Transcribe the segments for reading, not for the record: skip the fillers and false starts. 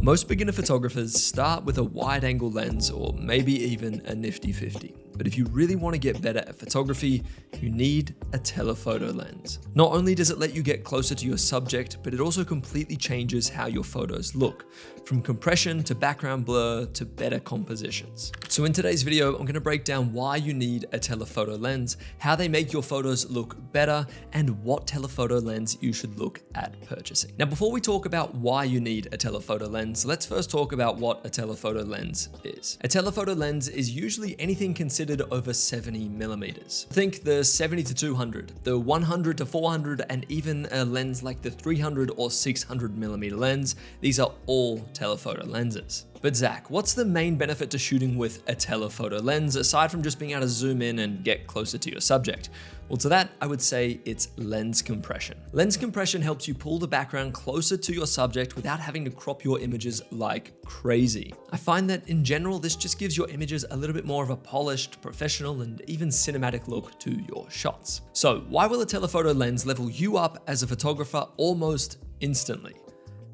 Most beginner photographers start with a wide-angle lens or maybe even a nifty 50. But if you really want to get better at photography, you need a telephoto lens. Not only does it let you get closer to your subject, but it also completely changes how your photos look, from compression to background blur to better compositions. So in today's video, I'm going to break down why you need a telephoto lens, how they make your photos look better, and what telephoto lens you should look at purchasing. Now, before we talk about why you need a telephoto lens, let's first talk about what a telephoto lens is. A telephoto lens is usually anything considered over 70 millimeters. Think the 70 to 200, the 100 to 400, and even a lens like the 300 or 600 millimeter lens. These are all telephoto lenses. But Zach, what's the main benefit to shooting with a telephoto lens aside from just being able to zoom in and get closer to your subject? Well, to that, I would say it's lens compression. Lens compression helps you pull the background closer to your subject without having to crop your images like crazy. I find that in general, this just gives your images a little bit more of a polished, professional, and even cinematic look to your shots. So why will a telephoto lens level you up as a photographer almost instantly?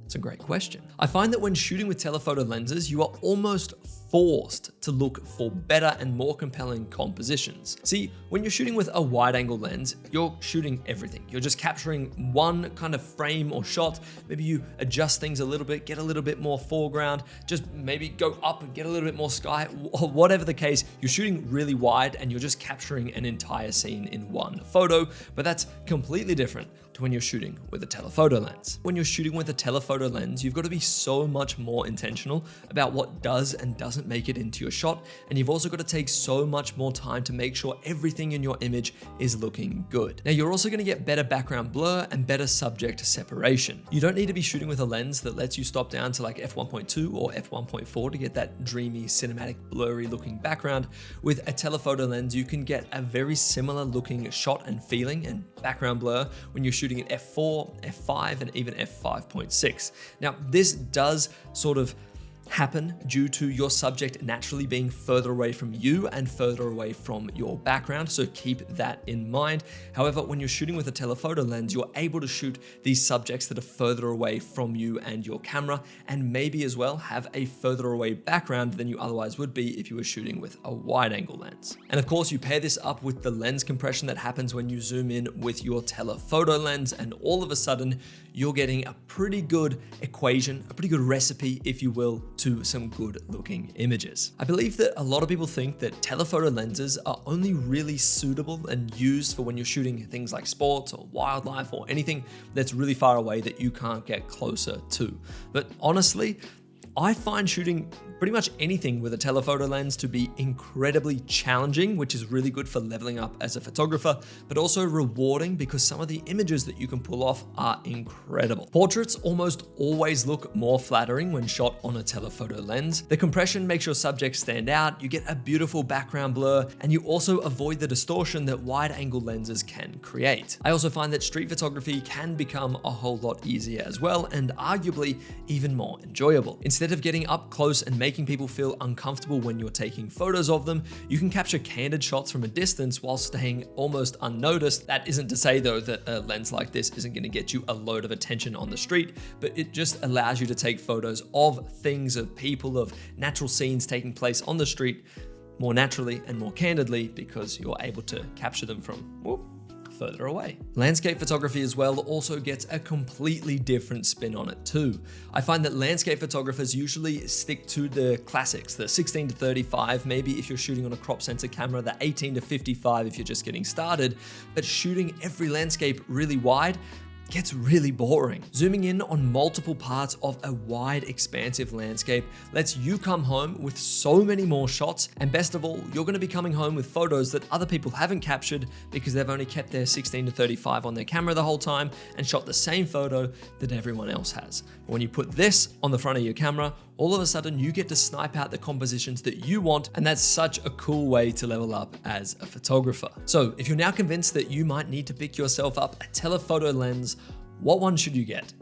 It's a great question. I find that when shooting with telephoto lenses, you are almost forced to look for better and more compelling compositions. See, when you're shooting with a wide-angle lens, you're shooting everything. You're just capturing one kind of frame or shot. Maybe you adjust things a little bit, get a little bit more foreground, just maybe go up and get a little bit more sky, or whatever the case, you're shooting really wide and you're just capturing an entire scene in one photo, but that's completely different to when you're shooting with a telephoto lens. When you're shooting with a telephoto lens, you've got to be so much more intentional about what does and doesn't make it into your shot, and you've also got to take so much more time to make sure everything in your image is looking good. Now, you're also going to get better background blur and better subject separation. You don't need to be shooting with a lens that lets you stop down to like f1.2 or f1.4 to get that dreamy, cinematic, blurry looking background. With a telephoto lens, you can get a very similar looking shot and feeling and background blur when you're shooting at f4, f5, and even f5.6. Now, this does sort of happen due to your subject naturally being further away from you and further away from your background, so keep that in mind. However, when you're shooting with a telephoto lens, you're able to shoot these subjects that are further away from you and your camera, and maybe as well have a further away background than you otherwise would be if you were shooting with a wide-angle lens. And of course, you pair this up with the lens compression that happens when you zoom in with your telephoto lens, and all of a sudden, you're getting a pretty good equation, a pretty good recipe, if you will, to some good looking images. I believe that a lot of people think that telephoto lenses are only really suitable and used for when you're shooting things like sports or wildlife or anything that's really far away that you can't get closer to. But honestly, I find shooting pretty much anything with a telephoto lens to be incredibly challenging, which is really good for leveling up as a photographer, but also rewarding because some of the images that you can pull off are incredible. Portraits almost always look more flattering when shot on a telephoto lens. The compression makes your subject stand out, you get a beautiful background blur, and you also avoid the distortion that wide-angle lenses can create. I also find that street photography can become a whole lot easier as well, and arguably even more enjoyable. Instead of getting up close and making people feel uncomfortable when you're taking photos of them, you can capture candid shots from a distance while staying almost unnoticed. That isn't to say though that a lens like this isn't going to get you a load of attention on the street, but it just allows you to take photos of things, of people, of natural scenes taking place on the street more naturally and more candidly because you're able to capture them from further away. Landscape photography as well also gets a completely different spin on it too. I find that landscape photographers usually stick to the classics, the 16 to 35, maybe if you're shooting on a crop sensor camera, the 18 to 55 if you're just getting started, but shooting every landscape really wide gets really boring. Zooming in on multiple parts of a wide, expansive landscape lets you come home with so many more shots, and best of all, you're going to be coming home with photos that other people haven't captured because they've only kept their 16 to 35 on their camera the whole time and shot the same photo that everyone else has. But when you put this on the front of your camera, all of a sudden you get to snipe out the compositions that you want, and that's such a cool way to level up as a photographer. So if you're now convinced that you might need to pick yourself up a telephoto lens, what one should you get?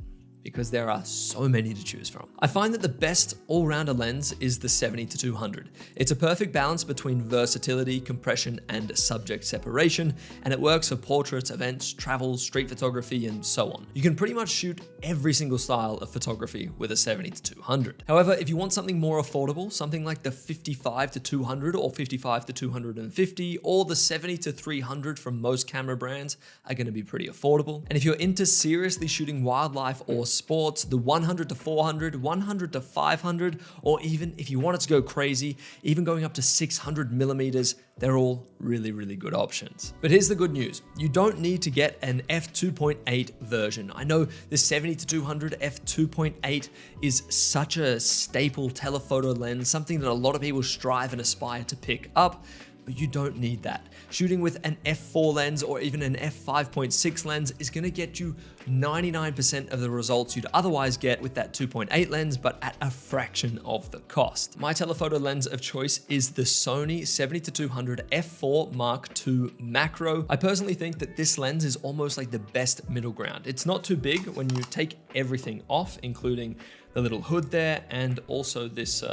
because there are so many to choose from. I find that the best all-rounder lens is the 70-200. It's a perfect balance between versatility, compression, and subject separation, and it works for portraits, events, travel, street photography, and so on. You can pretty much shoot every single style of photography with a 70-200. However, if you want something more affordable, something like the 55-200 or 55-250 or the 70-300 from most camera brands are going to be pretty affordable. And if you're into seriously shooting wildlife or sports, the 100-400, 100-500, or even if you wanted to go crazy, even going up to 600 millimeters, they're all really, really good options. But here's the good news. You don't need to get an f2.8 version. I know the 70-200 f2.8 is such a staple telephoto lens, something that a lot of people strive and aspire to pick up, but you don't need that. Shooting with an f4 lens or even an f5.6 lens is gonna get you 99% of the results you'd otherwise get with that 2.8 lens, but at a fraction of the cost. My telephoto lens of choice is the Sony 70-200 f4 Mark II Macro. I personally think that this lens is almost like the best middle ground. It's not too big when you take everything off, including the little hood there, and also this,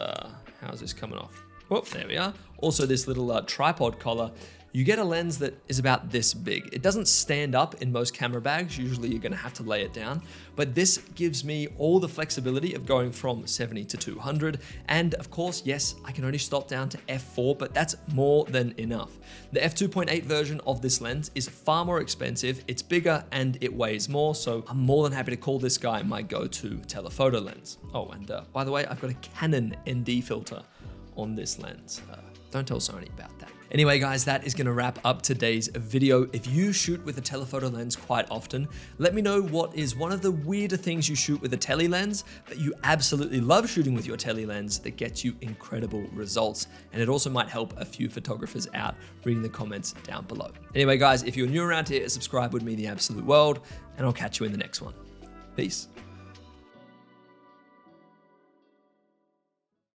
how's this coming off? Whoop, there we are. Also this little tripod collar. You get a lens that is about this big. It doesn't stand up in most camera bags. Usually you're gonna have to lay it down, but this gives me all the flexibility of going from 70-200. And of course, yes, I can only stop down to f4, but that's more than enough. The f2.8 version of this lens is far more expensive, it's bigger, and it weighs more, so I'm more than happy to call this guy my go-to telephoto lens. Oh, and by the way, I've got a Canon ND filter on this lens. Don't tell Sony about that. Anyway, guys, that is gonna wrap up today's video. If you shoot with a telephoto lens quite often, let me know what is one of the weirder things you shoot with a tele lens that you absolutely love shooting with your tele lens that gets you incredible results. And it also might help a few photographers out reading the comments down below. Anyway, guys, if you're new around here, subscribe would mean the absolute world, and I'll catch you in the next one. Peace.